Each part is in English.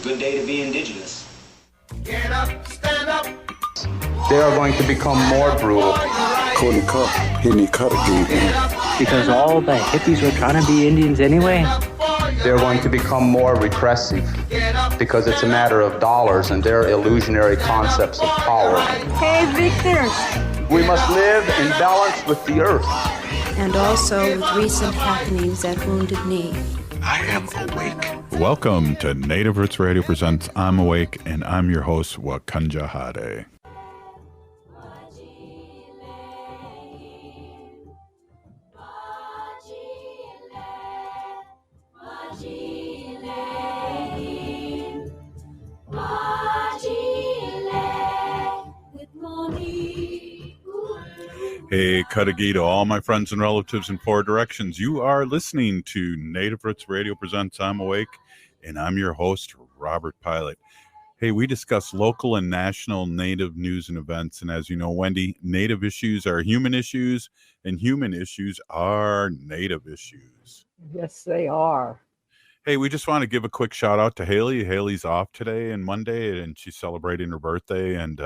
Good day to be indigenous. Get up, stand up. They are going to become more brutal. Because all the hippies were trying to be Indians anyway. They're going to become more repressive because it's a matter of dollars and their illusionary concepts of power. Hey, Victor. We must live in balance with the earth. And also with recent happenings at Wounded Knee. I am awake. Welcome to Native Roots Radio presents I'm Awake, and I'm your host, Wakanja Hade. Hey, Cudagy to all my friends and relatives in four directions. You are listening to Native Roots Radio presents I'm Awake, and I'm your host, Robert Pilot. Hey, we discuss local and national Native news and events, and as you know, Wendy, Native issues are human issues, and human issues are Native issues. Yes, they are. Hey, we just want to give a quick shout out to Haley. Haley's off today and Monday, and she's celebrating her birthday, and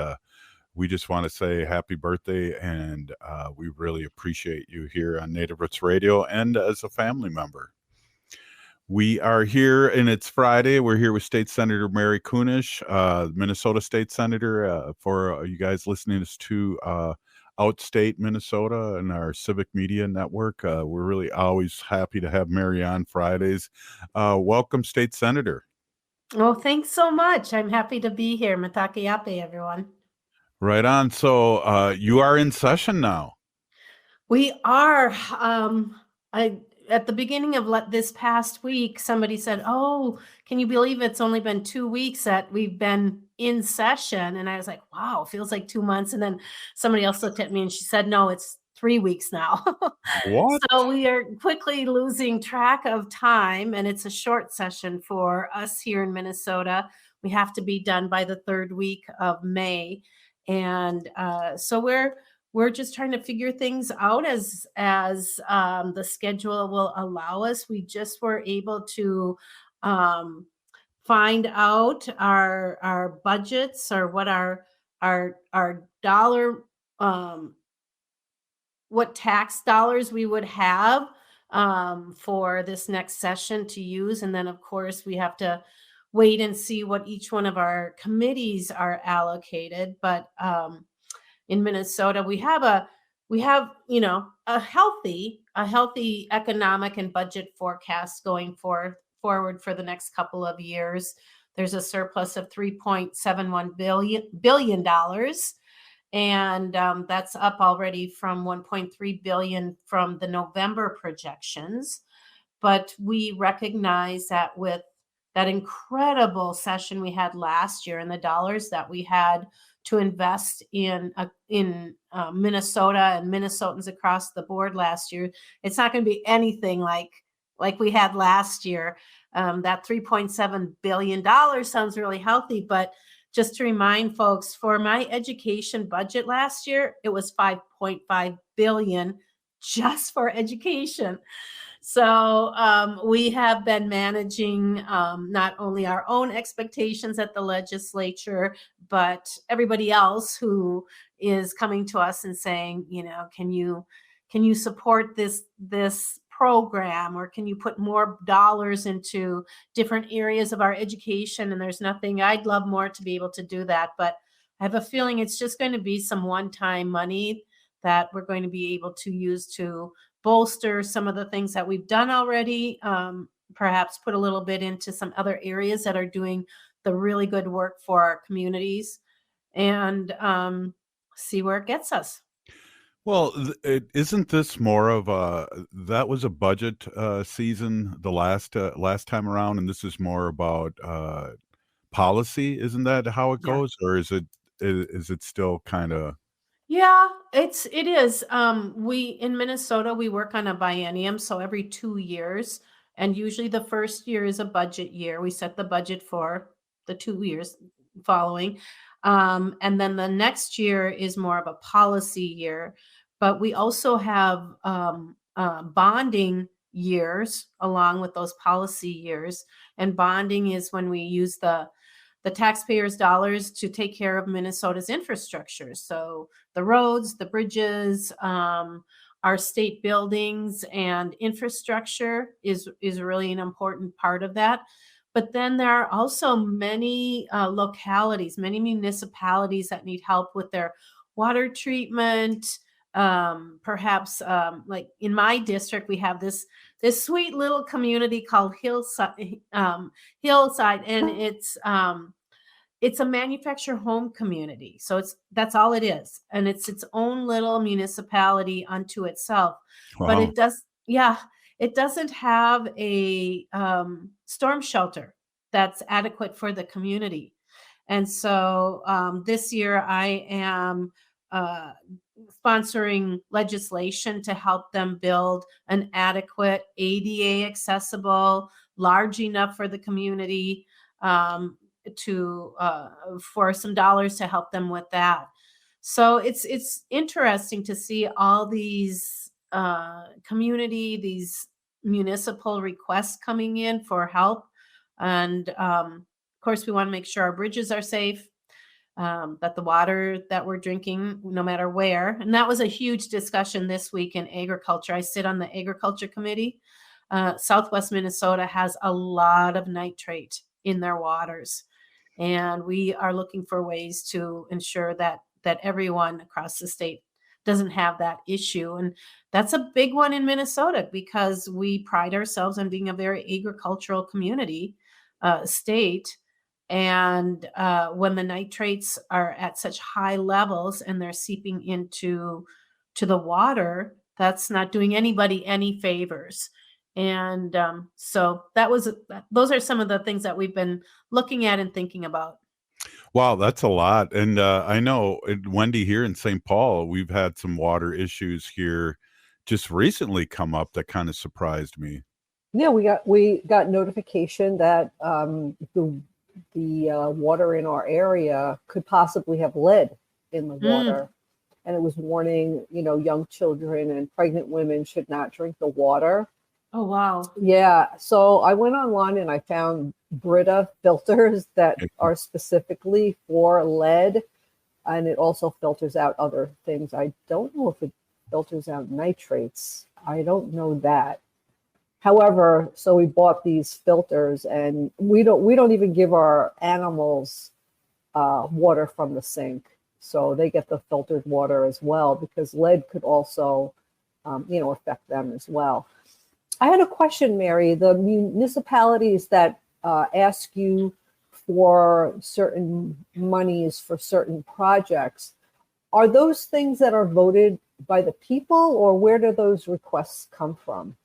we just want to say happy birthday, and we really appreciate you here on Native Roots Radio and as a family member. We are here, and it's Friday. We're here with State Senator Mary Kunesh, Minnesota State Senator, for you guys listening to Outstate Minnesota and our civic media network. We're really always happy to have Mary on Fridays. Welcome, State Senator. Well, thanks so much. I'm happy to be here. Matakiape, everyone. Right on. So you are in session now. We are. At the beginning of this past week, somebody said, "Oh, can you believe it's only been 2 weeks that we've been in session?" And I was like, "Wow, feels like 2 months." And then somebody else looked at me and she said, "No, it's 3 weeks now." What? So we are quickly losing track of time, and it's a short session for us here in Minnesota. We have to be done by the third week of May. And so we're just trying to figure things out as the schedule will allow us. We just were able to find out our budgets, or what our dollar, what tax dollars we would have for this next session to use. And then, of course, we have to wait and see what each one of our committees are allocated. But in Minnesota, we have a healthy economic and budget forecast going forward for the next couple of years. There's a surplus of $3.71 billion, and that's up already from $1.3 billion from the November projections. But we recognize that with that incredible session we had last year and the dollars that we had to invest in Minnesota and Minnesotans across the board last year, it's not going to be anything like we had last year. That $3.7 billion sounds really healthy, but just to remind folks, for my education budget last year, it was $5.5 billion just for education. So we have been managing not only our own expectations at the legislature, but everybody else who is coming to us and saying, can you support this program, or can you put more dollars into different areas of our education? And there's nothing I'd love more to be able to do that, but I have a feeling it's just going to be some one-time money that we're going to be able to use to bolster some of the things that we've done already, perhaps put a little bit into some other areas that are doing the really good work for our communities, and see where it gets us. Well, isn't this more of that was a budget season the last time around, and this is more about policy? Isn't that how it goes, or is it still kind of? Yeah, it is. We in Minnesota, we work on a biennium, so every 2 years, and usually the first year is a budget year. We set the budget for the 2 years following, and then the next year is more of a policy year. But we also have bonding years along with those policy years. And bonding is when we use the taxpayers' dollars to take care of Minnesota's infrastructure. So the roads, the bridges, our state buildings and infrastructure is really an important part of that. But then there are also many localities, many municipalities that need help with their water treatment. Perhaps like in my district, we have this sweet little community called Hillside, and it's a manufactured home community. So that's all it is. And it's its own little municipality unto itself. But Wow. it doesn't have a storm shelter that's adequate for the community. And so this year I am sponsoring legislation to help them build an adequate ADA accessible, large enough for the community, for some dollars to help them with that. So it's interesting to see all these these municipal requests coming in for help. And of course, we want to make sure our bridges are safe, that the water that we're drinking, no matter where. And that was a huge discussion this week in agriculture. I sit on the agriculture committee. Southwest Minnesota has a lot of nitrate in their waters. And we are looking for ways to ensure that everyone across the state doesn't have that issue. And that's a big one in Minnesota because we pride ourselves on being a very agricultural community, state. And when the nitrates are at such high levels and they're seeping into the water, that's not doing anybody any favors. And so those are some of the things that we've been looking at and thinking about. Wow, that's a lot. And I know, Wendy, here in St. Paul, we've had some water issues here just recently come up that kind of surprised me. Yeah, we got notification that the water in our area could possibly have lead in the water. And it was warning, young children and pregnant women should not drink the water. Oh, wow. Yeah. So I went online and I found Brita filters that are specifically for lead. And it also filters out other things. I don't know if it filters out nitrates. I don't know that. However, so we bought these filters and we don't even give our animals water from the sink. So they get the filtered water as well because lead could also, affect them as well. I had a question, Mary. The municipalities that ask you for certain monies for certain projects, are those things that are voted by the people, or where do those requests come from?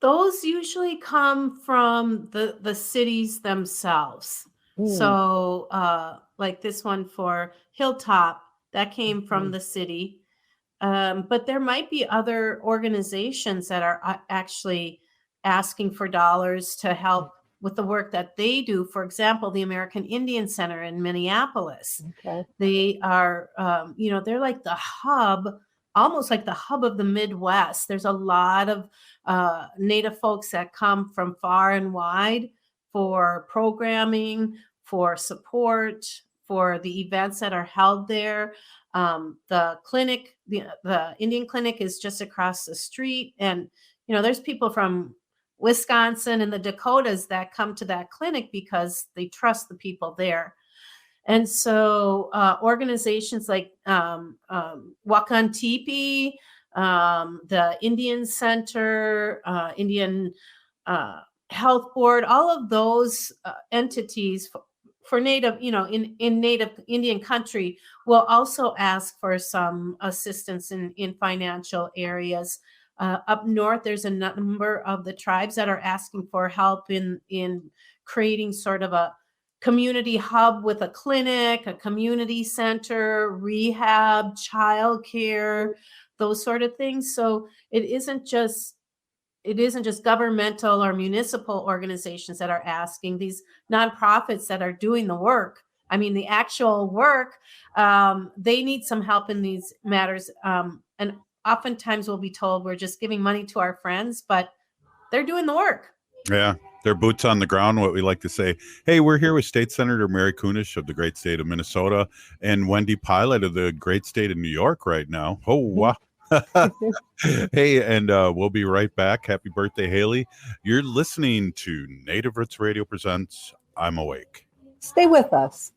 Those usually come from the cities themselves. So like this one for Hilltop, that came from the city. But there might be other organizations that are actually asking for dollars to help with the work that they do. For example, the American Indian Center in Minneapolis. Okay. They are, they're like the hub, almost like the hub of the Midwest. There's a lot of Native folks that come from far and wide for programming, for support, for the events that are held there. The clinic, the Indian clinic is just across the street. And, there's people from Wisconsin and the Dakotas that come to that clinic because they trust the people there. And so organizations like Wakan Tipi, the Indian Center, Indian Health Board, all of those entities for Native, in Native Indian country will also ask for some assistance in financial areas. Up north, there's a number of the tribes that are asking for help in creating sort of a community hub with a clinic, a community center, rehab, childcare, those sort of things. So it isn't just governmental or municipal organizations that are asking, these nonprofits that are doing the work. I mean, the actual work, they need some help in these matters. And oftentimes we'll be told we're just giving money to our friends, but they're doing the work. Yeah, they're boots on the ground, what we like to say. Hey, we're here with State Senator Mary Kunesh of the great state of Minnesota and Wendy Pilot of the great state of New York right now. Oh, wow. Hey, and we'll be right back. Happy birthday, Haley. You're listening to Native Roots Radio Presents I'm Awake. Stay with us.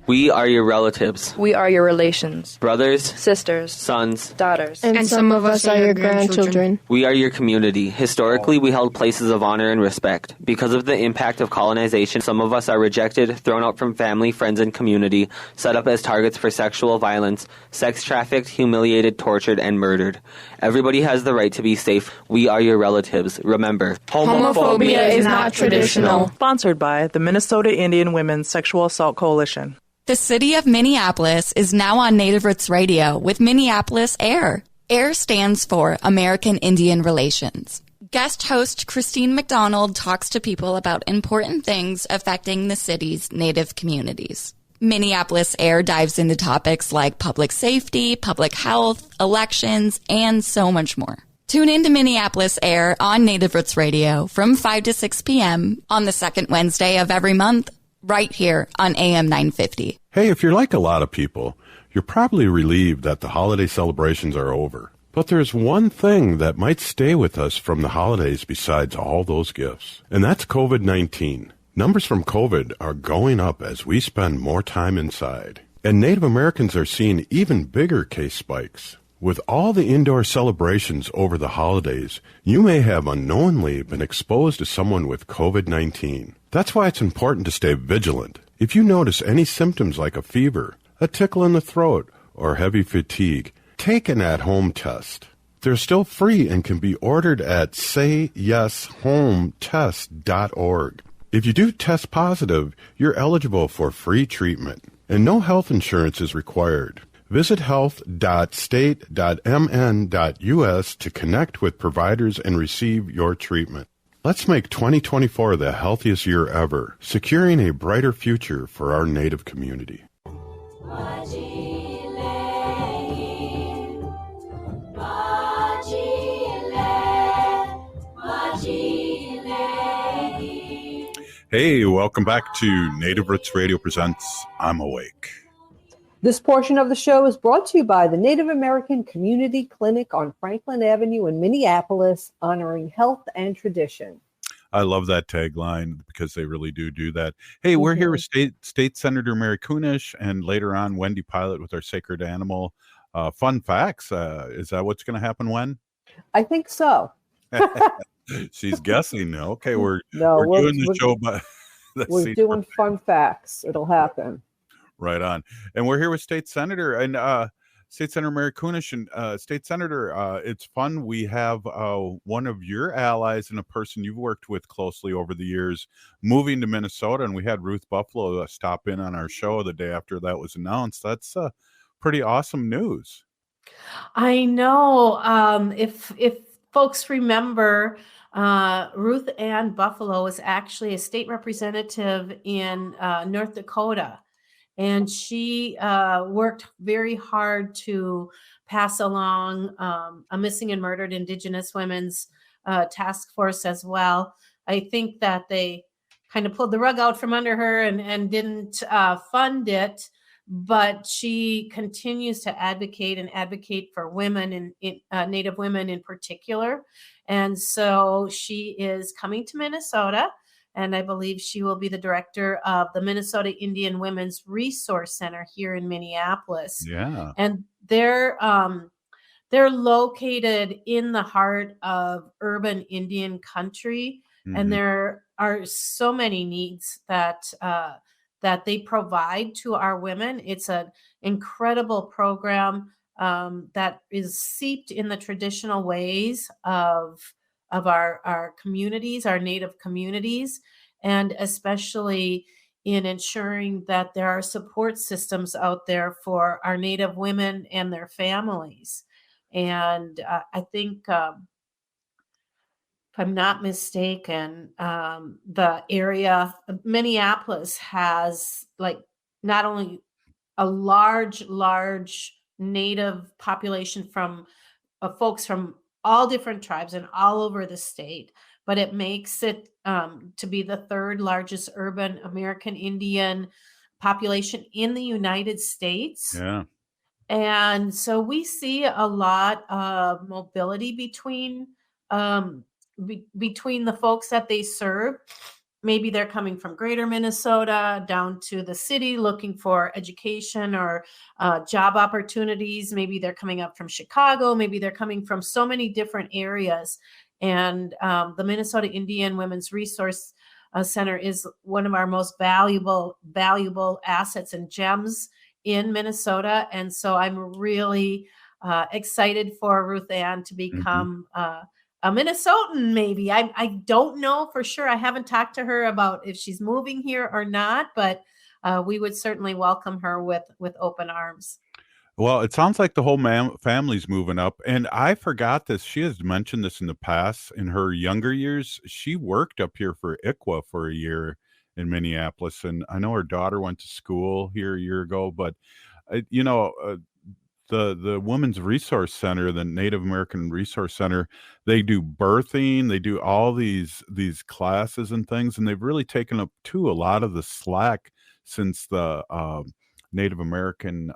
We are your relatives, We are your relations, brothers, sisters, sons, daughters, and some of us are your grandchildren. We are your community. Historically, we held places of honor and respect. Because of the impact of colonization, some of us are rejected, thrown out from family, friends, and community, set up as targets for sexual violence, sex trafficked, humiliated, tortured, and murdered. Everybody has the right to be safe. We are your relatives. Remember, Homophobia is not traditional. Sponsored by the Minnesota Indian Women's Sexual Assault Coalition. The city of Minneapolis is now on Native Roots Radio with Minneapolis AIR. AIR stands for American Indian Relations. Guest host Christine McDonald talks to people about important things affecting the city's Native communities. Minneapolis AIR dives into topics like public safety, public health, elections, and so much more. Tune in to Minneapolis AIR on Native Roots Radio from 5 to 6 p.m. on the second Wednesday of every month, right here on AM 950. Hey, if you're like a lot of people, you're probably relieved that the holiday celebrations are over. But there's one thing that might stay with us from the holidays besides all those gifts, and that's COVID-19. Numbers from COVID are going up as we spend more time inside. And Native Americans are seeing even bigger case spikes. With all the indoor celebrations over the holidays, you may have unknowingly been exposed to someone with COVID-19. That's why it's important to stay vigilant. If you notice any symptoms like a fever, a tickle in the throat, or heavy fatigue, take an at-home test. They're still free and can be ordered at sayyeshometest.org. If you do test positive, you're eligible for free treatment, and no health insurance is required. Visit health.state.mn.us to connect with providers and receive your treatment. Let's make 2024 the healthiest year ever, securing a brighter future for our Native community. Hey, welcome back to Native Roots Radio Presents I'm Awake. This portion of the show is brought to you by the Native American Community Clinic on Franklin Avenue in Minneapolis, honoring health and tradition. I love that tagline because they really do that. Hey, we're here with State Senator Mary Kunesh and later on Wendy Pilot with our sacred animal. Fun facts. Is that what's going to happen when? I think so. She's guessing. Okay, we're doing the show, but we're doing fun facts. It'll happen. Right on. And we're here with State Senator and State Senator Mary Kunesh. And State Senator, it's fun. We have one of your allies and a person you've worked with closely over the years moving to Minnesota. And we had Ruth Buffalo stop in on our show the day after that was announced. That's pretty awesome news. I know. If folks remember, Ruth Ann Buffalo is actually a state representative in North Dakota. And she worked very hard to pass along a missing and murdered Indigenous women's task force as well. I think that they kind of pulled the rug out from under her and didn't fund it, but she continues to advocate for women and Native women in particular. And so she is coming to Minnesota. And I believe she will be the director of the Minnesota Indian Women's Resource Center here in Minneapolis. Yeah. And they're located in the heart of urban Indian country. Mm-hmm. And there are so many needs that they provide to our women. It's an incredible program that is seeped in the traditional ways of our communities, our Native communities, and especially in ensuring that there are support systems out there for our Native women and their families. And I think if I'm not mistaken, the area of Minneapolis has like not only a large native population from folks from all different tribes and all over the state, but it makes it to be the third largest urban American Indian population in the United States. Yeah. And so we see a lot of mobility between between the folks that they serve. Maybe they're coming from greater Minnesota down to the city looking for education or job opportunities. Maybe they're coming up from Chicago. Maybe they're coming from so many different areas. And the Minnesota Indian Women's Resource Center is one of our most valuable assets and gems in Minnesota. And so I'm really excited for Ruth Ann to become a Minnesotan, maybe. I don't know for sure. I haven't talked to her about if she's moving here or not, but we would certainly welcome her with open arms. Well, it sounds like the whole family's moving up. And I forgot this. She has mentioned this in the past. In her younger years, she worked up here for ICWA for a year in Minneapolis. And I know her daughter went to school here a year ago. But, the Women's Resource Center, the Native American Resource Center, they do birthing. They do all these classes and things. And they've really taken up, too, a lot of the slack since the Native American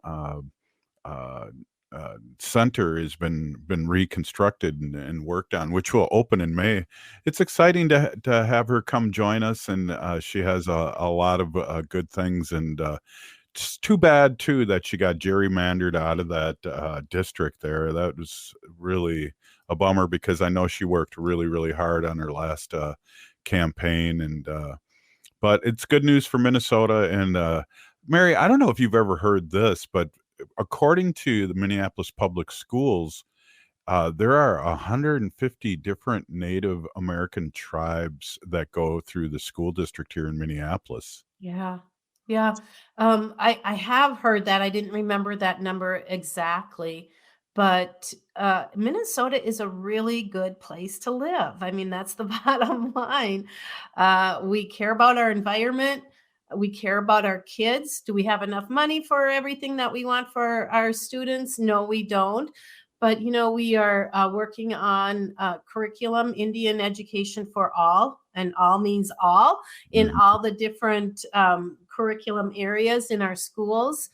center has been reconstructed and worked on, which will open in May. It's exciting to have her come join us, and she has a lot of good things. And it's too bad too that she got gerrymandered out of that district there. That was really a bummer because I know she worked really hard on her last campaign. And but it's good news for Minnesota. And Mary, I don't know if you've ever heard this, but according to the Minneapolis Public Schools, there are 150 different Native American tribes that go through the school district here in Minneapolis. Yeah. I have heard that. I didn't remember that number exactly, but Minnesota is a really good place to live. I mean, that's the bottom line. We care about our environment. We care about our kids. Do we have enough money for everything that we want for our students? No, we don't. But, we are working on curriculum, Indian education for all, and all means all, in all the different curriculum areas in our schools.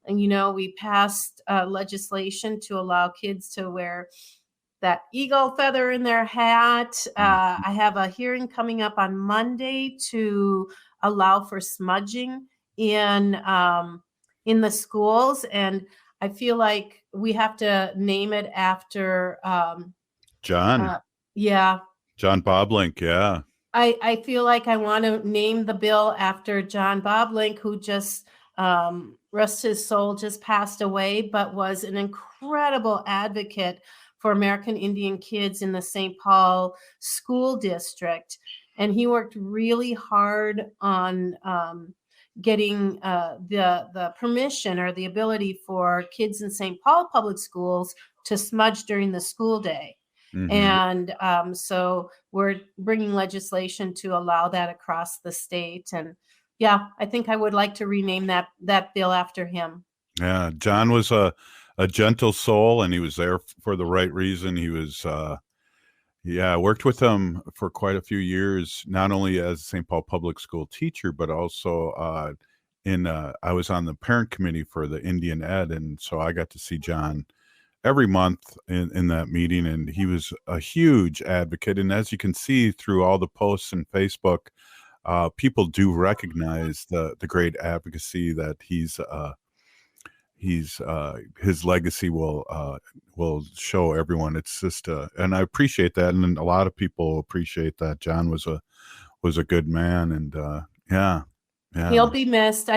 And, we passed legislation to allow kids to wear that eagle feather in their hat. I have a hearing coming up on Monday to allow for smudging in the schools. And I feel like we have to name it after John. John Boblink. Yeah. I feel like I want to name the bill after John Boblink, who just rest his soul, just passed away, but was an incredible advocate for American Indian kids in the St. Paul school district. And he worked really hard on getting the permission or the ability for kids in St. Paul public schools to smudge during the school day. And so we're bringing legislation to allow that across the state. And yeah, I think I would like to rename that bill after him. Yeah, John was a gentle soul, and he was there for the right reason. He was, I worked with him for quite a few years, not only as a St. Paul public school teacher, but also I was on the parent committee for the Indian Ed. And so I got to see John every month in that meeting, and he was a huge advocate. And as you can see through all the posts and Facebook, people do recognize the great advocacy that his legacy will show everyone. It's just and I appreciate that, and a lot of people appreciate that. John was a good man, and yeah. He'll be missed.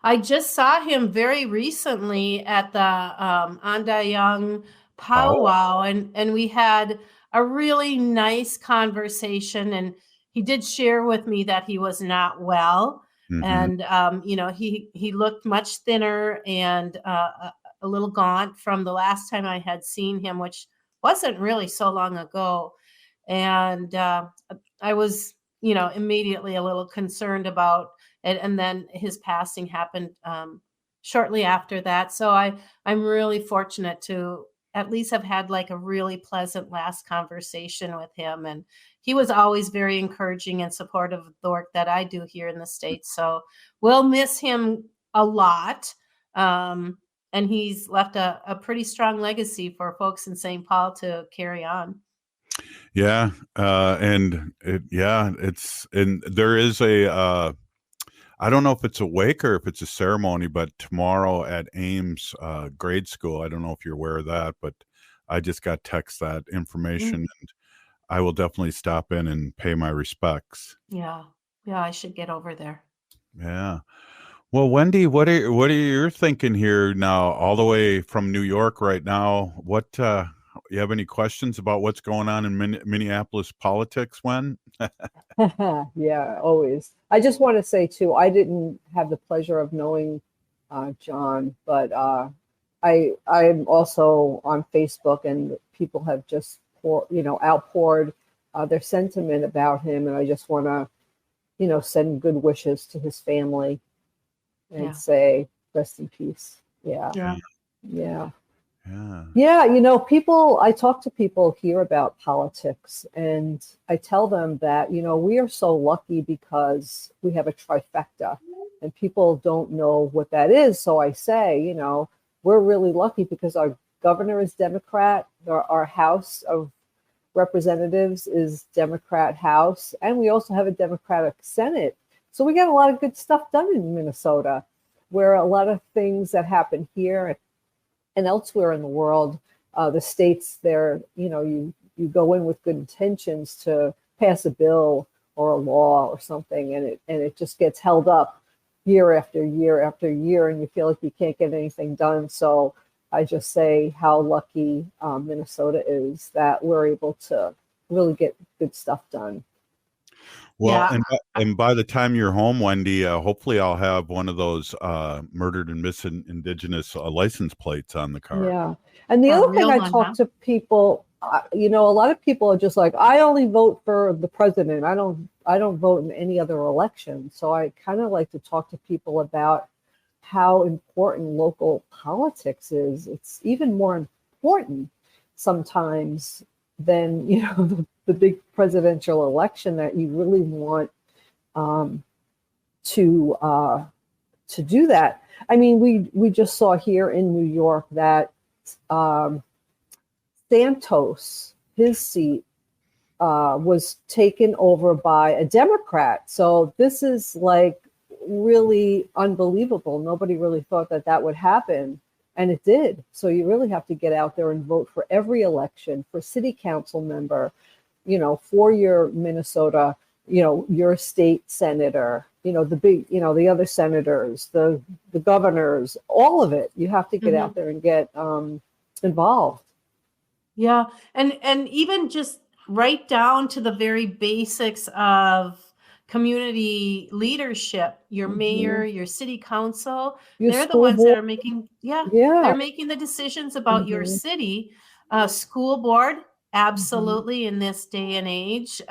I just saw him very recently at the Andayang powwow, and we had a really nice conversation, and he did share with me that he was not well. And, he looked much thinner and a little gaunt from the last time I had seen him, which wasn't really so long ago. And I was, immediately a little concerned about it. And then his passing happened shortly after that. So I'm really fortunate to at least have had like a really pleasant last conversation with him. And he was always very encouraging and supportive of the work that I do here in the States. So we'll miss him a lot. And he's left a pretty strong legacy for folks in St. Paul to carry on. Yeah. And there is I don't know if it's a wake or if it's a ceremony, but tomorrow at Ames grade school, I don't know if you're aware of that, but I just got text that information, and I will definitely stop in and pay my respects. Yeah. Yeah. I should get over there. Yeah. Well, Wendy, what are you thinking here now, all the way from New York right now? What, you have any questions about what's going on in Minneapolis politics, Wen? Yeah, always. I just want to say too, I didn't have the pleasure of knowing John, but I'm also on Facebook, and people have just outpoured their sentiment about him, and I just want to, send good wishes to his family and say rest in peace. Yeah. I talk to people here about politics, and I tell them that, we are so lucky because we have a trifecta, and people don't know what that is. So I say, we're really lucky because our governor is Democrat, our House of Representatives is Democrat House, and we also have a Democratic Senate. So we got a lot of good stuff done in Minnesota, where a lot of things that happen here and elsewhere in the world, the states there, you go in with good intentions to pass a bill or a law or something, and it just gets held up year after year after year, and you feel like you can't get anything done. So I just say how lucky Minnesota is that we're able to really get good stuff done. Well, and by the time you're home, Wendy, hopefully I'll have one of those murdered and missing Indigenous license plates on the car. Yeah. And the other thing I talk to people, a lot of people are just like, I only vote for the president. I don't vote in any other election. So I kind of like to talk to people about how important local politics is. It's even more important sometimes than, the big presidential election, that you really want to do that. I mean, we just saw here in New York that Santos, his seat, was taken over by a Democrat. So this is like really unbelievable. Nobody really thought that would happen. And it did. So you really have to get out there and vote for every election, for city council member, for your Minnesota, your state senator, the big, the other senators, the governors, all of it. You have to get out there and get involved. Yeah. And even just right down to the very basics of community leadership, your mayor, your city council, they're the ones that are making, they're making the decisions about your city. School board, absolutely, in this day and age.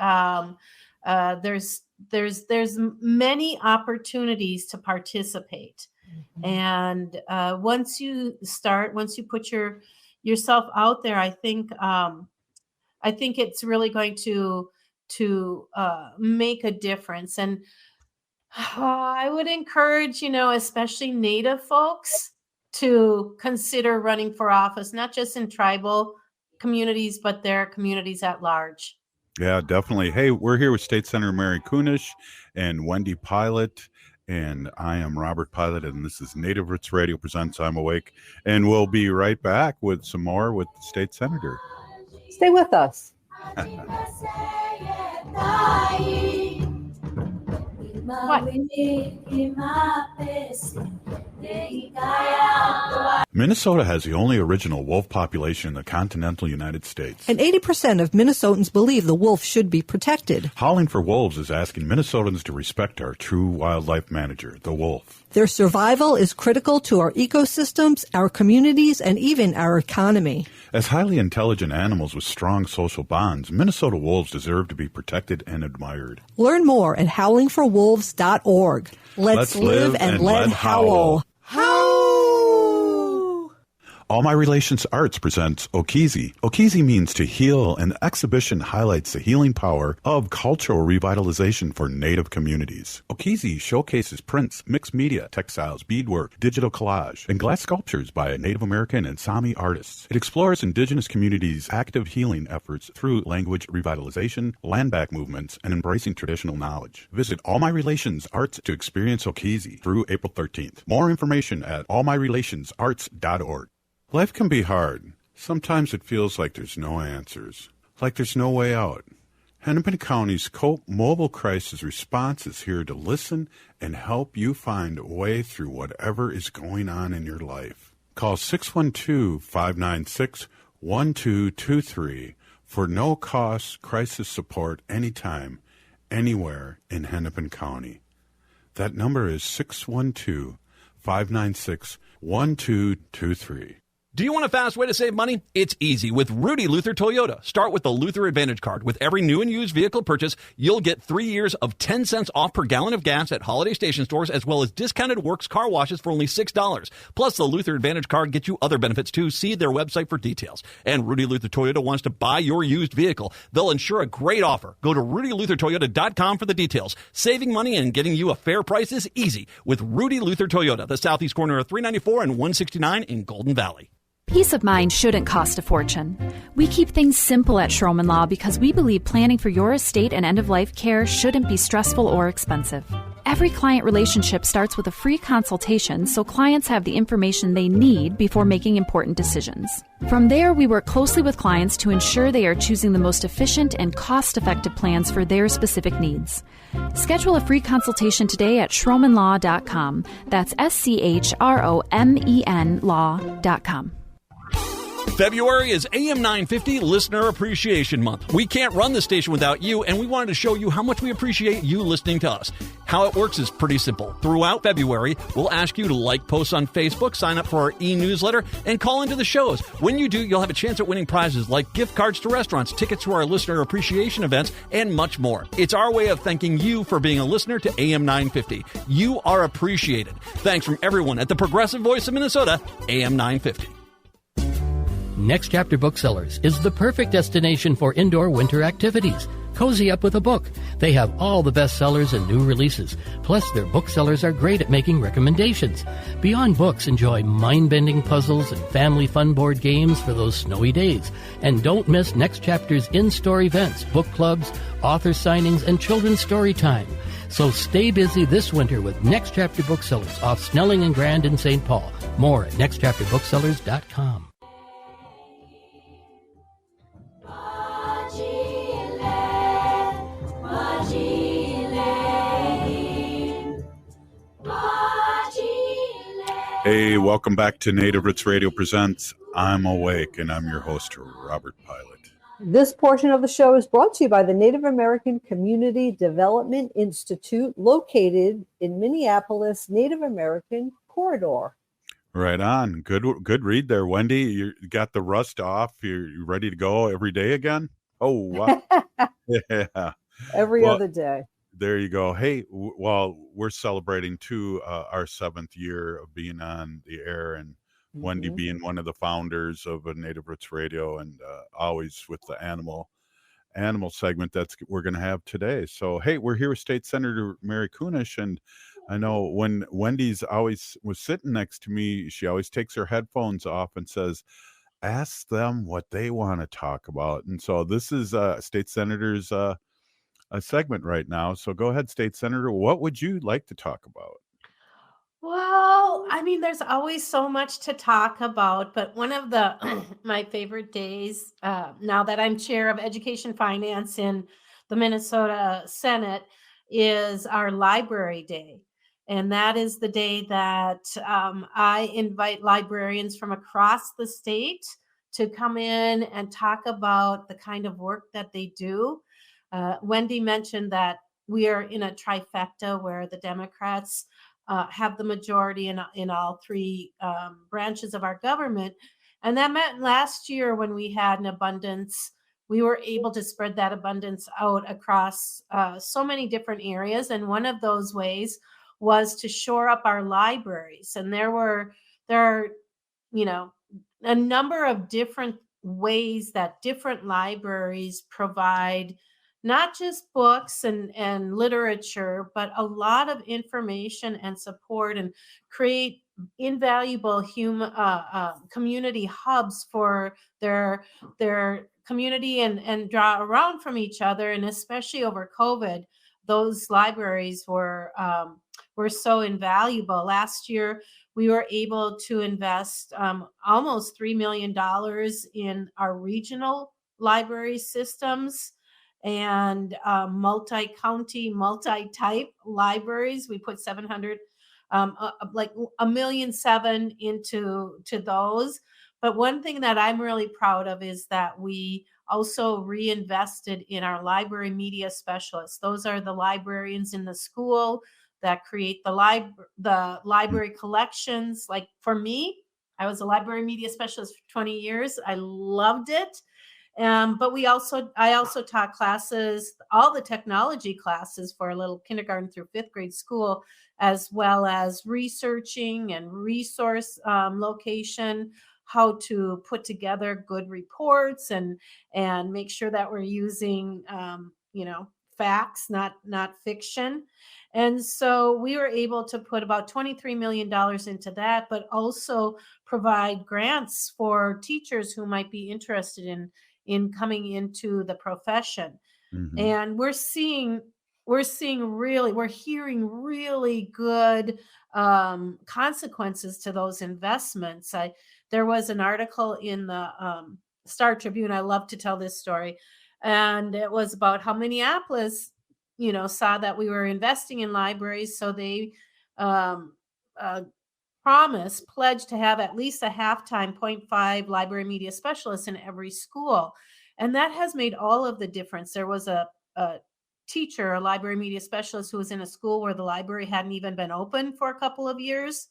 There's many opportunities to participate. And once you put yourself out there, I think it's really going to make a difference. And I would encourage, especially Native folks to consider running for office, not just in tribal communities, but their communities at large. Yeah, definitely. Hey, we're here with State Senator Mary Kunesh and Wendy Pilot, and I am Robert Pilot, and this is Native Roots Radio presents I'm Awake, and we'll be right back with some more with the State Senator. Stay with us. Minnesota has the only original wolf population in the continental United States. And 80% of Minnesotans believe the wolf should be protected. Howling for Wolves is asking Minnesotans to respect our true wildlife manager, the wolf. Their survival is critical to our ecosystems, our communities, and even our economy. As highly intelligent animals with strong social bonds, Minnesota wolves deserve to be protected and admired. Learn more at howlingforwolves.org. Let's live and let howl. All My Relations Arts presents Okizi. Okizi means to heal, and the exhibition highlights the healing power of cultural revitalization for Native communities. Okizi showcases prints, mixed media, textiles, beadwork, digital collage, and glass sculptures by Native American and Sami artists. It explores Indigenous communities' active healing efforts through language revitalization, land back movements, and embracing traditional knowledge. Visit All My Relations Arts to experience Okizi through April 13th. More information at allmyrelationsarts.org. Life can be hard. Sometimes it feels like there's no answers, like there's no way out. Hennepin County's COPE Mobile Crisis Response is here to listen and help you find a way through whatever is going on in your life. Call 612-596-1223 for no-cost crisis support anytime, anywhere in Hennepin County. That number is 612-596-1223. Do you want a fast way to save money? It's easy with Rudy Luther Toyota. Start with the Luther Advantage Card. With every new and used vehicle purchase, you'll get 3 years of 10 cents off per gallon of gas at Holiday Station stores, as well as discounted Works car washes for only $6. Plus, the Luther Advantage Card gets you other benefits too. See their website for details. And Rudy Luther Toyota wants to buy your used vehicle. They'll ensure a great offer. Go to RudyLutherToyota.com for the details. Saving money and getting you a fair price is easy with Rudy Luther Toyota, the southeast corner of 394 and 169 in Golden Valley. Peace of mind shouldn't cost a fortune. We keep things simple at Schroman Law because we believe planning for your estate and end-of-life care shouldn't be stressful or expensive. Every client relationship starts with a free consultation so clients have the information they need before making important decisions. From there, we work closely with clients to ensure they are choosing the most efficient and cost-effective plans for their specific needs. Schedule a free consultation today at schromanlaw.com. That's SCHROMEN law.com. February is AM 950 Listener Appreciation Month. We can't run the station without you, and we wanted to show you how much we appreciate you listening to us. How it works is pretty simple. Throughout February, we'll ask you to like posts on Facebook, sign up for our e-newsletter, and call into the shows. When you do, you'll have a chance at winning prizes like gift cards to restaurants, tickets to our listener appreciation events, and much more. It's our way of thanking you for being a listener to AM 950. You are appreciated. Thanks from everyone at the Progressive Voice of Minnesota, AM 950. Next Chapter Booksellers is the perfect destination for indoor winter activities. Cozy up with a book. They have all the bestsellers and new releases. Plus, their booksellers are great at making recommendations. Beyond books, enjoy mind-bending puzzles and family fun board games for those snowy days. And don't miss Next Chapter's in-store events, book clubs, author signings, and children's story time. So stay busy this winter with Next Chapter Booksellers off Snelling and Grand in St. Paul. More at nextchapterbooksellers.com. Hey, welcome back to Native Roots Radio Presents I'm Awake, and I'm your host, Robert Pilot. This portion of the show is brought to you by the Native American Community Development Institute, located in Minneapolis Native American Corridor. Right on. Good read there, Wendy. You got the rust off. You ready to go every day again? Oh, wow. Yeah. Every other day. There you go. Hey, well, we're celebrating too our 7th year of being on the air, and Wendy being one of the founders of Native Roots Radio, and always with the animal segment that's we're going to have today. So, hey, we're here with State Senator Mary Kunesh, and I know when Wendy's always was sitting next to me, she always takes her headphones off and says, "Ask them what they want to talk about." And so this is State Senator's a segment right now. So go ahead, State Senator. What would you like to talk about? Well, I mean, there's always so much to talk about, but one of the my favorite days, now that I'm chair of Education Finance in the Minnesota Senate, is our Library Day. And that is the day that I invite librarians from across the state to come in and talk about the kind of work that they do. Wendy mentioned that we are in a trifecta where the Democrats have the majority in all three branches of our government. And that meant last year when we had an abundance, we were able to spread that abundance out across so many different areas. And one of those ways was to shore up our libraries. And there are, a number of different ways that different libraries provide not just books and literature, but a lot of information and support, and create invaluable community hubs for their community, and draw around from each other. And especially over COVID, those libraries were so invaluable. Last year, we were able to invest almost $3 million in our regional library systems and multi-county, multi-type libraries. We put 700, like $1.7 million into those. But one thing that I'm really proud of is that we also reinvested in our library media specialists. Those are the librarians in the school that create the library collections. Like for me, I was a library media specialist for 20 years. I loved it. But I also taught classes, all the technology classes for a little kindergarten through 5th grade school, as well as researching and resource location, how to put together good reports and make sure that we're using, facts, not fiction. And so we were able to put about $23 million into that, but also provide grants for teachers who might be interested in coming into the profession. Mm-hmm. And we're hearing really good consequences to those investments. There was an article in the Star Tribune. I love to tell this story. And it was about how Minneapolis, saw that we were investing in libraries. So they pledged to have at least a halftime 0.5 library media specialists in every school. And that has made all of the difference. There was a teacher, a library media specialist, who was in a school where the library hadn't even been open for a couple of years.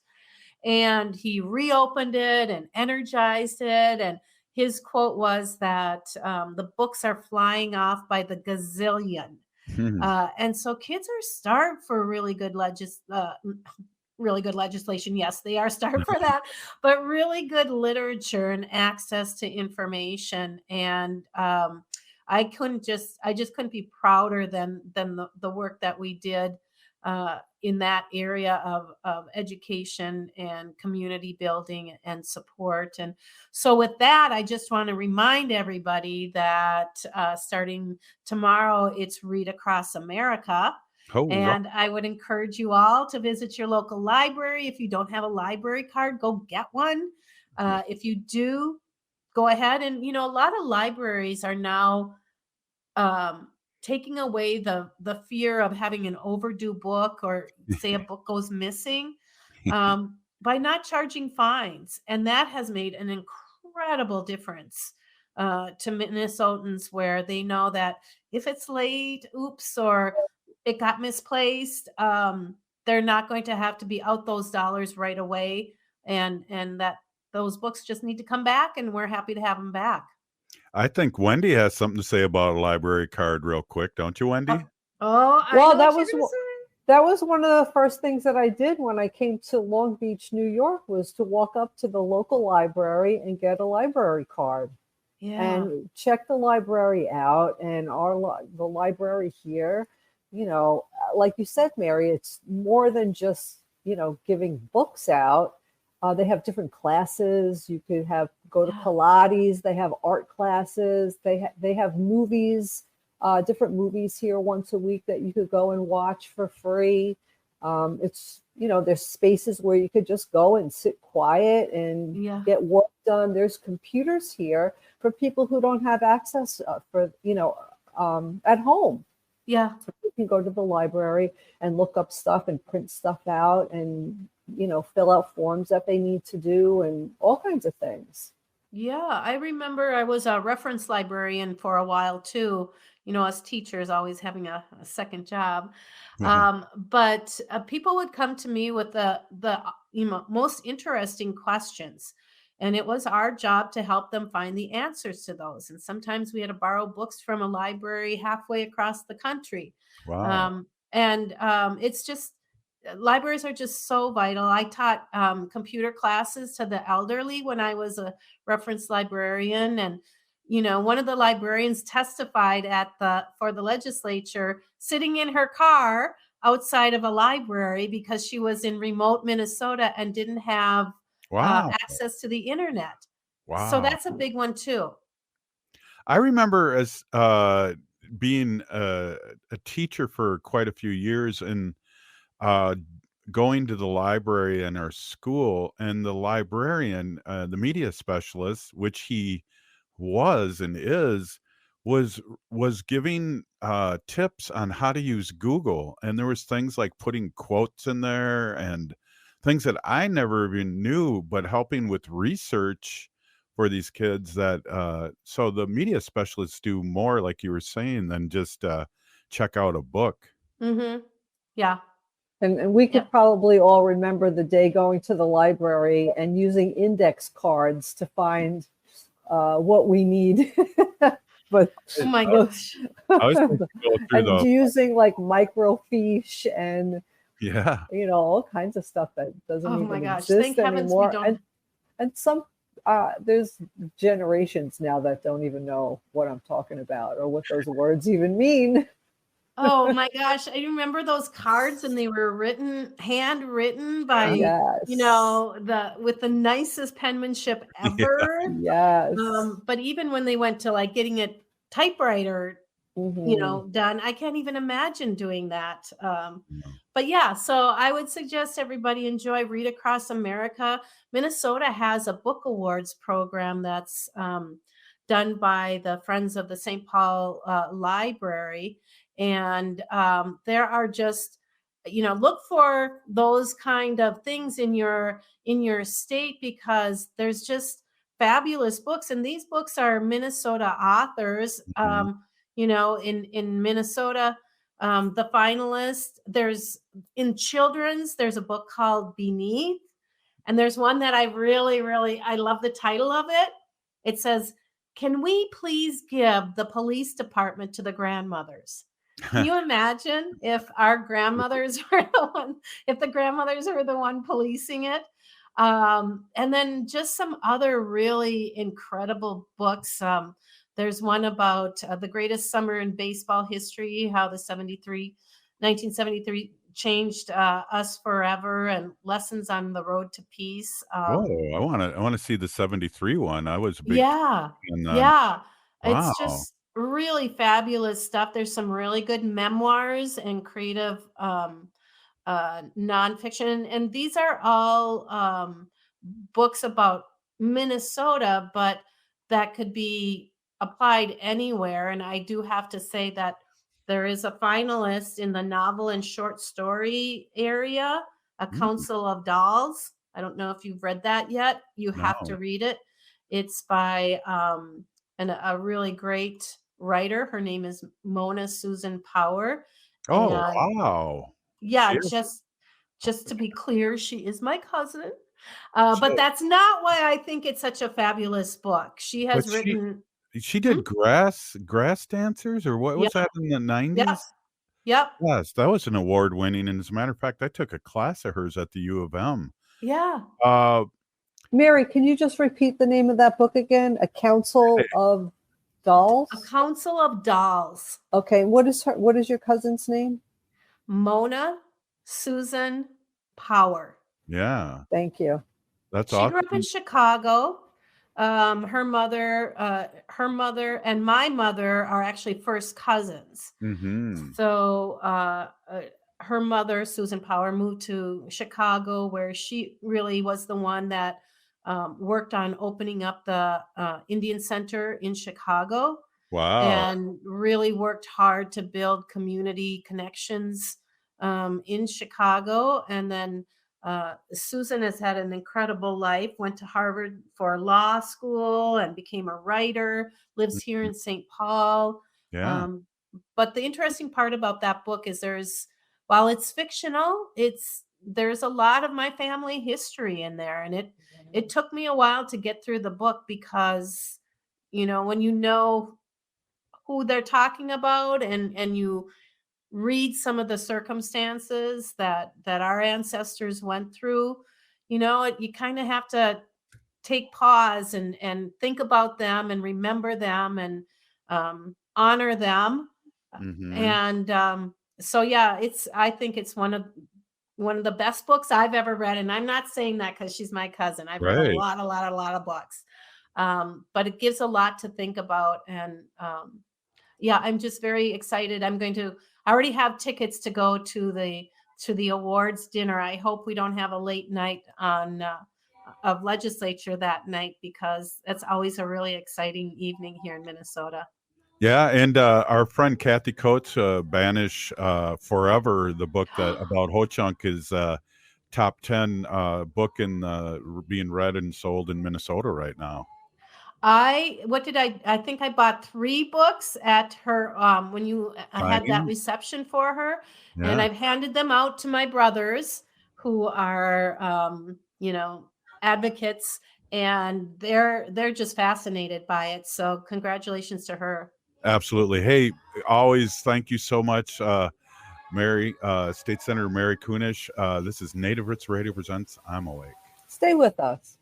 And he reopened it and energized it. And his quote was that the books are flying off by the gazillion. And so kids are starved for really good legislation. Yes, they are starved for that, but really good literature and access to information. And I just couldn't be prouder than the work that we did in that area of education and community building and support. And so with that, I just want to remind everybody that starting tomorrow, it's Read Across America. Oh, and I would encourage you all to visit your local library. If you don't have a library card, go get one. If you do, go ahead. And, a lot of libraries are now taking away the fear of having an overdue book, or say a book goes missing, by not charging fines. And that has made an incredible difference to Minnesotans, where they know that if it's late, or it got misplaced, they're not going to have to be out those dollars right away. And that those books just need to come back, and we're happy to have them back. I think Wendy has something to say about a library card real quick. Don't you, Wendy? That was one of the first things that I did when I came to Long Beach, New York, was to walk up to the local library and get a library card. Yeah. And check the library out. And the library here, like you said, Mary, it's more than just, giving books out. They have different classes. You could go to Pilates. They have art classes. They have movies, different movies here once a week that you could go and watch for free. It's, there's spaces where you could just go and sit quiet and get work done. There's computers here for people who don't have access at home. Yeah. So you can go to the library and look up stuff and print stuff out and, fill out forms that they need to do and all kinds of things. Yeah, I remember I was a reference librarian for a while too. Us teachers always having a second job. But people would come to me with the most interesting questions. And it was our job to help them find the answers to those. And sometimes we had to borrow books from a library halfway across the country. Wow. It's just, libraries are just so vital. I taught computer classes to the elderly when I was a reference librarian. And, one of the librarians testified for the legislature sitting in her car outside of a library because she was in remote Minnesota and didn't have Wow. access to the internet. So Wow. that's a big one too. I remember as being a teacher for quite a few years and going to the library in our school, and the librarian, the media specialist, which he was and is, was giving tips on how to use Google, and there was things like putting quotes in there and things that I never even knew, but helping with research for these kids. That so the media specialists do more, like you were saying, than just check out a book. Mm-hmm. Yeah. And we could probably all remember the day going to the library and using index cards to find what we need. But oh my gosh. I was going to go through and using like microfiche and all kinds of stuff that doesn't even exist anymore. And some there's generations now that don't even know what I'm talking about or what those words even mean. Oh my gosh. I remember those cards, and they were handwritten by, with the nicest penmanship ever. Yes. But even when they went to like getting a typewriter, done, I can't even imagine doing that. But yeah, so I would suggest everybody enjoy Read Across America. Minnesota has a book awards program that's done by the Friends of the St. Paul Library. And there are just, look for those kind of things in your state, because there's just fabulous books. And these books are Minnesota authors. In Minnesota, the finalists, in children's, there's a book called Beneath. And there's one that I really, really, I love the title of it. It says, "Can we please give the police department to the grandmothers?" Can you imagine if our grandmothers were the grandmothers were the one policing it? And then just some other really incredible books. There's one about the greatest summer in baseball history, how the 1973 changed us forever, and lessons on the road to peace. I want to see the 73 one. I was a big yeah. Wow. It's just really fabulous stuff. There's some really good memoirs and creative nonfiction, and these are all books about Minnesota, but that could be applied anywhere. And I do have to say that there is a finalist in the novel and short story area, A Council of Dolls. I don't know if you've read that yet. You have to read it. It's by a really great writer. Her name is Mona Susan Power. Oh, wow. Yeah, just to be clear, she is my cousin. But that's not why I think it's such a fabulous book. She has written. She did grass dancers, or what was that in the 90s? Yep. Yes, that was an award winning. And as a matter of fact, I took a class of hers at the U of M. Yeah. Mary, can you just repeat the name of that book again? A Council of Dolls? A Council of Dolls. Okay. What is your cousin's name? Mona Susan Power. Yeah. Thank you. That's awesome. She grew up in Chicago. Her mother and my mother are actually first cousins. Mm-hmm. So her mother, Susan Power, moved to Chicago, where she really was the one that worked on opening up the Indian Center in Chicago. Wow. And really worked hard to build community connections in Chicago. And then Susan has had an incredible life, went to Harvard for law school and became a writer, lives here in St. Paul. Yeah. But the interesting part about that book is while it's fictional, there's a lot of my family history in there, and it took me a while to get through the book because, when you know who they're talking about and you read some of the circumstances that our ancestors went through, you kind of have to take pause and think about them and remember them and honor them. And so, yeah, I think it's one of the best books I've ever read. And I'm not saying that because she's my cousin. I've read a lot of books. But it gives a lot to think about. And yeah, I'm just very excited. I already have tickets to go to the awards dinner. I hope we don't have a late night of legislature that night, because that's always a really exciting evening here in Minnesota. Yeah, and our friend Kathy Coates, Banish Forever, the book about Ho-Chunk, is top 10 book being read and sold in Minnesota right now. I think I bought 3 books at her when you had that reception for her, and I've handed them out to my brothers who are advocates, and they're just fascinated by it. So congratulations to her. Absolutely. Hey, always thank you so much, Mary, State Senator Mary Kunesh. This is Native Roots Radio presents I'm Awake. Stay with us.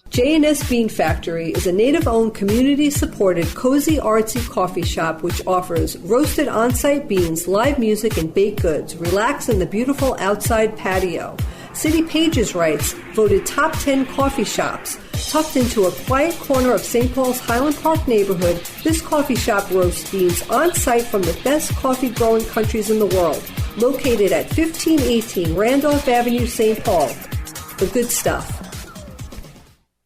J&S Bean Factory is a native-owned, community-supported, cozy, artsy coffee shop which offers roasted on-site beans, live music, and baked goods. Relax in the beautiful outside patio. City Pages writes, voted top 10 coffee shops. Tucked into a quiet corner of St. Paul's Highland Park neighborhood, this coffee shop roasts beans on-site from the best coffee-growing countries in the world. Located at 1518 Randolph Avenue, St. Paul. The good stuff.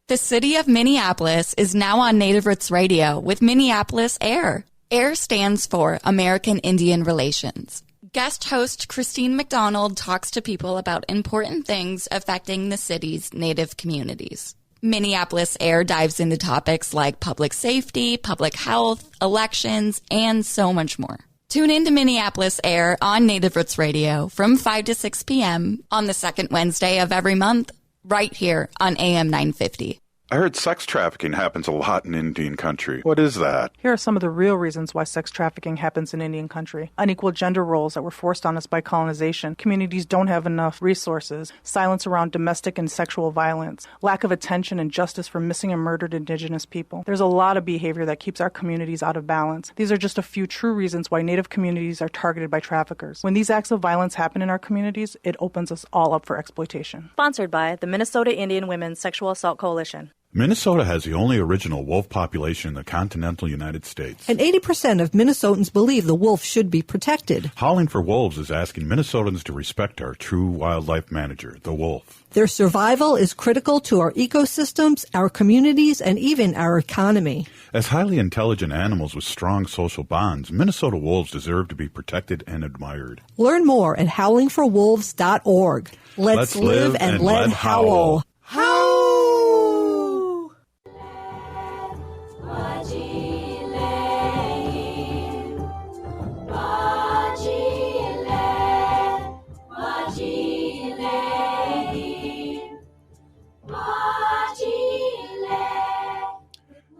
The city of Minneapolis is now on Native Roots Radio with Minneapolis AIR. AIR stands for American Indian Relations. Guest host Christine McDonald talks to people about important things affecting the city's Native communities. Minneapolis AIR dives into topics like public safety, public health, elections, and so much more. Tune in to Minneapolis AIR on Native Roots Radio from 5 to 6 p.m. on the second Wednesday of every month, right here on AM 950. I heard sex trafficking happens a lot in Indian country. What is that? Here are some of the real reasons why sex trafficking happens in Indian country. Unequal gender roles that were forced on us by colonization. Communities don't have enough resources. Silence around domestic and sexual violence. Lack of attention and justice for missing and murdered Indigenous people. There's a lot of behavior that keeps our communities out of balance. These are just a few true reasons why Native communities are targeted by traffickers. When these acts of violence happen in our communities, it opens us all up for exploitation. Sponsored by the Minnesota Indian Women's Sexual Assault Coalition. Minnesota has the only original wolf population in the continental United States. And 80% of Minnesotans believe the wolf should be protected. Howling for Wolves is asking Minnesotans to respect our true wildlife manager, the wolf. Their survival is critical to our ecosystems, our communities, and even our economy. As highly intelligent animals with strong social bonds, Minnesota wolves deserve to be protected and admired. Learn more at howlingforwolves.org. Let's live and let howl. Howl!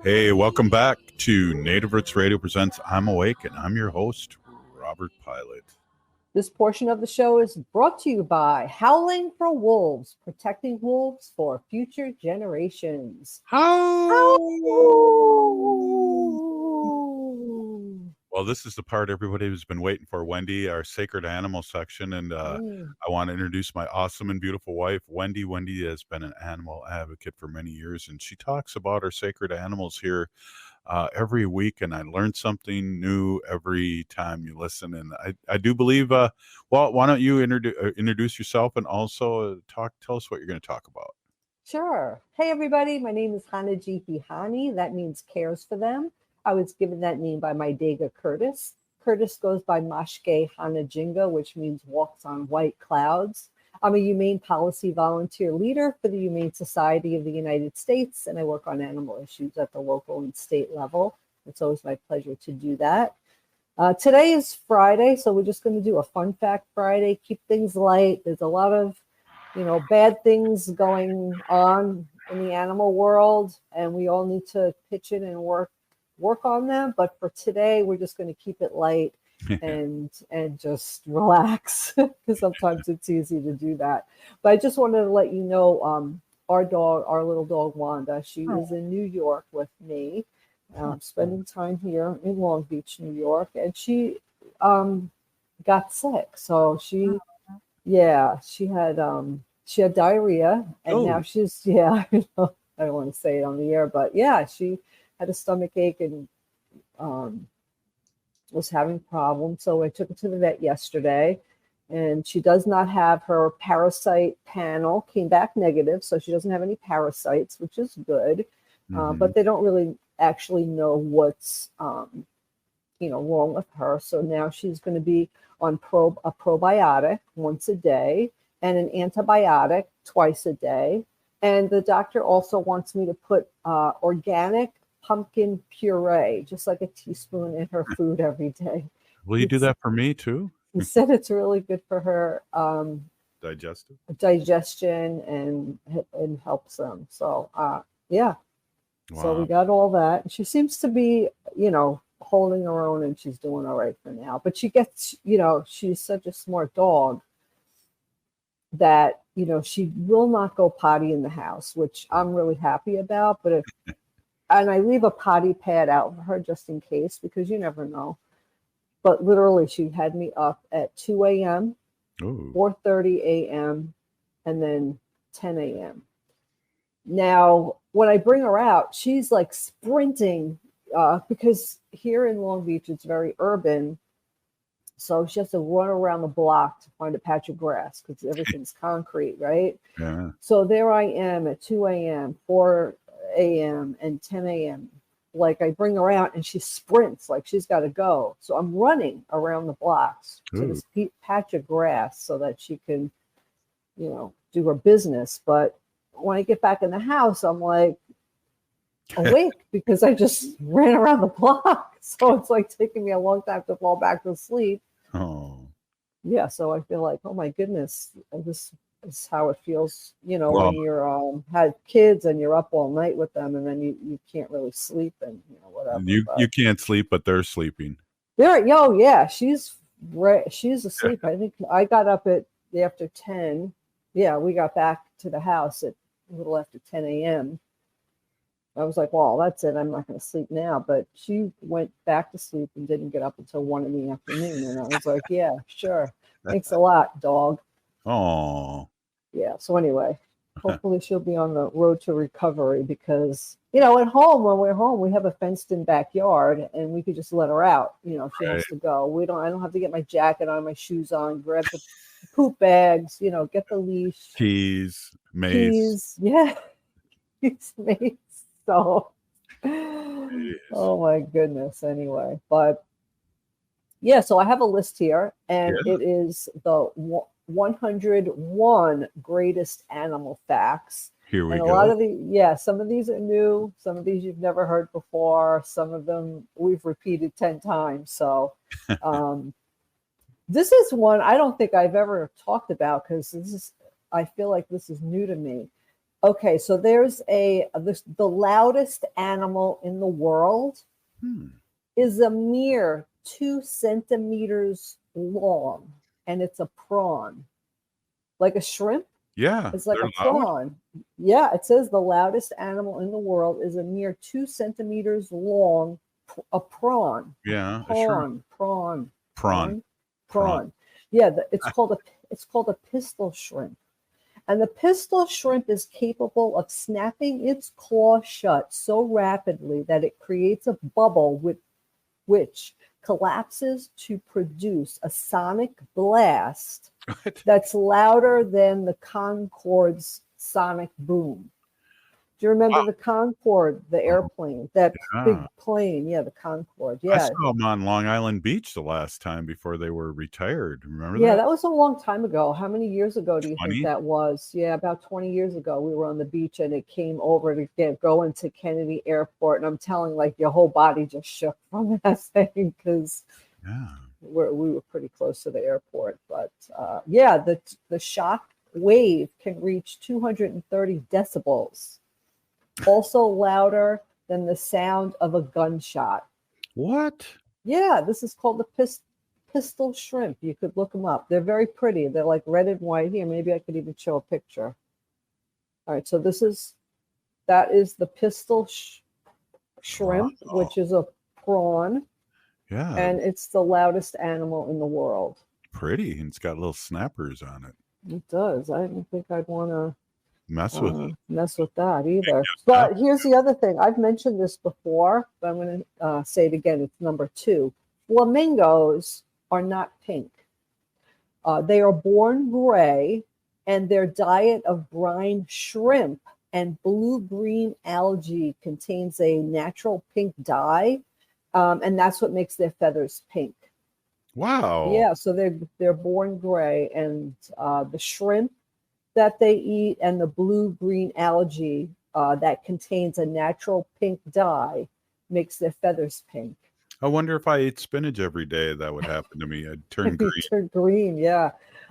Hey, welcome back to Native Roots Radio presents I'm Awake, and I'm your host, Robert Pilot. This portion of the show is brought to you by Howling for Wolves, protecting wolves for future generations. Well, this is the part everybody has been waiting for, Wendy, our sacred animal section. And I want to introduce my awesome and beautiful wife, Wendy. Wendy has been an animal advocate for many years, and she talks about our sacred animals here every week. And I learn something new every time you listen. And I do believe, well, why don't you introduce yourself and also tell us what you're going to talk about. Sure. Hey, everybody. My name is Hanajihi Hani. That means cares for them. I was given that name by my Dega Curtis. Curtis goes by Mashke Hanajinga, which means walks on white clouds. I'm a humane policy volunteer leader for the Humane Society of the United States, and I work on animal issues at the local and state level. It's always my pleasure to do that. Today is Friday, so we're just going to do a fun fact Friday, keep things light. There's a lot of, bad things going on in the animal world, and we all need to pitch in and work on them. But for today, we're just going to keep it light and just relax, because sometimes it's easy to do that. But I just wanted to let you know, our little dog Wanda, she is in New York with me, spending time here in Long Beach, New York, and she got sick. So she had diarrhea, and now she's I don't want to say it on the air, but she had a stomach ache and was having problems. So I took her to the vet yesterday, and she does not have her parasite panel, came back negative, so she doesn't have any parasites, which is good. But they don't really actually know what's wrong with her. So now she's going to be on a probiotic once a day and an antibiotic twice a day. And the doctor also wants me to put organic pumpkin puree, just like a teaspoon, in her food every day. Will you do that for me too? He said it's really good for her digestion and helps them. So So we got all that. She seems to be, holding her own, and she's doing all right for now. But she gets, she's such a smart dog that, she will not go potty in the house, which I'm really happy about. But and I leave a potty pad out for her just in case, because you never know. But literally, she had me up at 2 a.m., 4:30 a.m., and then 10 a.m. Now, when I bring her out, she's like sprinting because here in Long Beach, it's very urban. So she has to run around the block to find a patch of grass because everything's concrete, right? Yeah. So there I am at 2 a.m., 4 a.m., and 10 a.m. Like, I bring her out and she sprints like she's got to go. So I'm running around the blocks to this patch of grass so that she can, do her business. But when I get back in the house, I'm like awake because I just ran around the block. So it's like taking me a long time to fall back to sleep. Oh. Yeah. So I feel like, oh my goodness, this is how it feels, when you're had kids and you're up all night with them, and then you can't really sleep and whatever. You can't sleep, but they're sleeping. She's asleep. I think I got up at after 10. Yeah, we got back to the house at a little after 10 a.m. I was like, well, that's it. I'm not going to sleep now. But she went back to sleep and didn't get up until 1 in the afternoon. And I was like, yeah, sure. Thanks a lot, dog. Oh. Yeah. So anyway, hopefully she'll be on the road to recovery because, at home, when we're home, we have a fenced in backyard and we could just let her out. If she wants to go. I don't have to get my jacket on, my shoes on, grab the poop bags, get the leash. Keys, mace. Yeah. Keys, mace. So, oh my goodness. Anyway, but yeah, so I have a list here, and it is the 101 greatest animal facts. Here we go. A lot of some of these are new, some of these you've never heard before, some of them we've repeated 10 times. So, this is one I don't think I've ever talked about because I feel like this is new to me. Okay, so there's the loudest animal in the world is a mere 2 centimeters long, and it's a prawn, like a shrimp. Yeah, it's like a prawn. Yeah, it says the loudest animal in the world is a mere 2 centimeters long, a prawn. Yeah, prawn. Yeah, it's called a pistol shrimp. And the pistol shrimp is capable of snapping its claw shut so rapidly that it creates a bubble which collapses to produce a sonic blast that's louder than the Concorde's sonic boom. Do you remember the Concorde, the airplane, that big plane? Yeah, the Concorde. Yeah, I saw them on Long Island Beach the last time before they were retired. Remember that? Yeah, that was a long time ago. How many years ago do you think that was? Yeah, about 20 years ago. We were on the beach and it came over to go into Kennedy Airport, and I'm telling, like, your whole body just shook from that thing because we were pretty close to the airport. But the shock wave can reach 230 decibels. also louder than the sound of a gunshot. What? Yeah, this is called the pistol shrimp. You could look them up. They're very pretty. They're like red and white. Here, maybe I could even show a picture. All right, so that is the pistol shrimp, which is a prawn. Yeah. And it's the loudest animal in the world. Pretty. And it's got little snappers on it. It does. I don't think I'd want to mess with that either. But here's the other thing. I've mentioned this before, but I'm going to say it again. It's number 2. Flamingos are not pink. They are born gray, and their diet of brine shrimp and blue-green algae contains a natural pink dye, and that's what makes their feathers pink. Wow. Yeah, so they're born gray, and the shrimp that they eat and the blue-green algae that contains a natural pink dye makes their feathers pink. I wonder if I ate spinach every day, that would happen to me. I'd turn green. Turn green, yeah.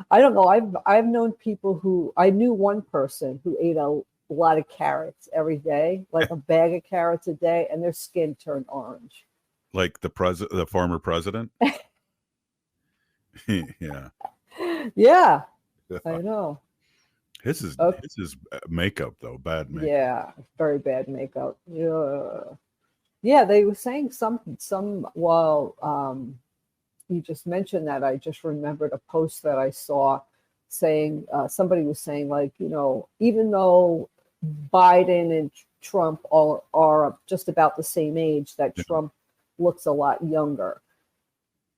I don't know. I've known people I knew one person who ate a lot of carrots every day, like a bag of carrots a day, and their skin turned orange. Like the former president? Yeah. Yeah, I know. His is makeup though, bad makeup. Yeah, very bad makeup. Yeah, they were saying some while you just mentioned that, I just remembered a post that I saw saying somebody was saying, like, even though Biden and Trump all are just about the same age, that Trump looks a lot younger.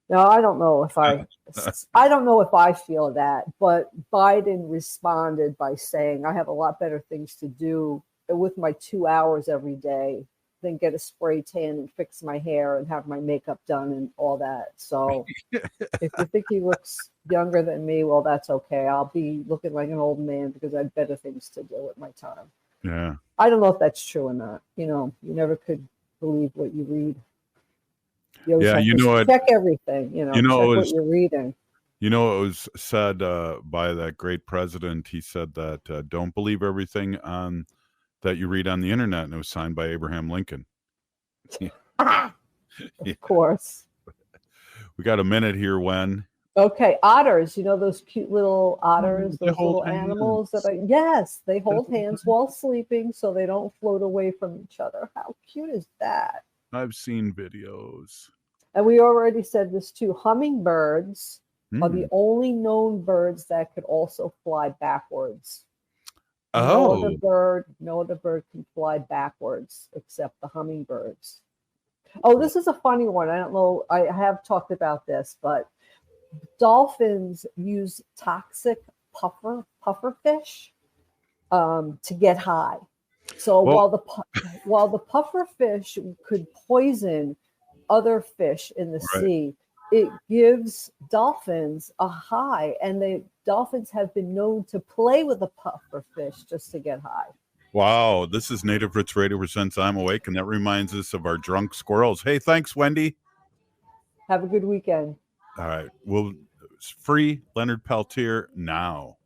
Now, I don't know if I feel that, but Biden responded by saying, I have a lot better things to do with my 2 hours every day than get a spray tan and fix my hair and have my makeup done and all that. So if you think he looks younger than me, well, that's okay. I'll be looking like an old man because I have better things to do with my time. Yeah. I don't know if that's true or not. You never could believe what you read. You check everything, check what you're reading. It was said by that great president. He said that don't believe everything that you read on the internet, and it was signed by Abraham Lincoln. Of course. We got a minute here, Wen. Okay, otters. Those cute little otters, those little animals yes, they hold hands while sleeping so they don't float away from each other. How cute is that? I've seen videos. And we already said this too. Hummingbirds are the only known birds that could also fly backwards. Oh. No other bird can fly backwards except the hummingbirds. Oh, this is a funny one. I don't know. I have talked about this, but dolphins use toxic puffer fish to get high. So while the puffer fish could poison other fish in the sea, it gives dolphins a high, and the dolphins have been known to play with the puffer fish just to get high. Wow, this is Native Roots Radio presents I'm Awake, and that reminds us of our drunk squirrels. Hey, thanks, Wendy. Have a good weekend. All right, it's free Leonard Peltier now.